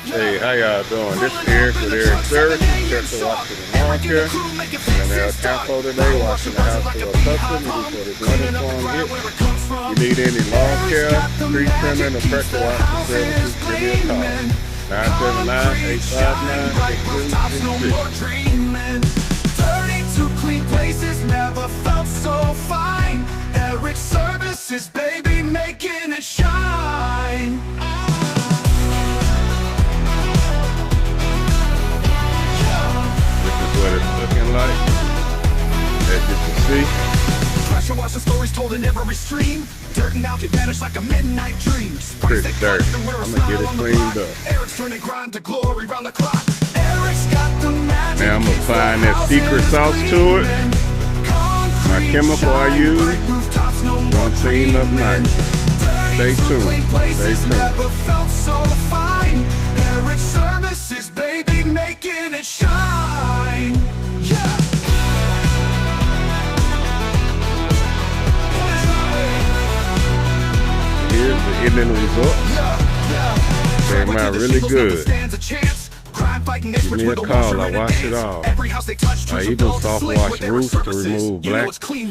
Hey, how y'all doing? This is Eric with Eric Services, Chester, Washington, Lawn Care. I'm in El Campo today, watching the house for a customer before this winter storm hits. You need any lawn care, tree trimming, or pressure washing services, give me a call. 979-859-8266. 32 clean places, never felt so fine. Eric Services, baby, making it shine. What it's looking like, as you can see. Pressure washing stories told in every stream. Dirt and out, it vanished like a midnight dream. Pretty dirty. I'm gonna get it cleaned up. Eric's turning grind to glory round the clock. Eric's got the magic. Now I'm applying that secret sauce to it. My chemical I use, gonna clean up nice. Stay tuned. Stay tuned. Never felt so fine. Eric Services, baby, making it shine. Yeah. Here's the ending result. Came out really good. Give me a call, I wash it off. I even soft wash roofs to remove black streaks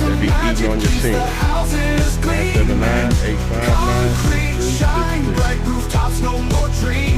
that be eating on your sink. 979-859-8266.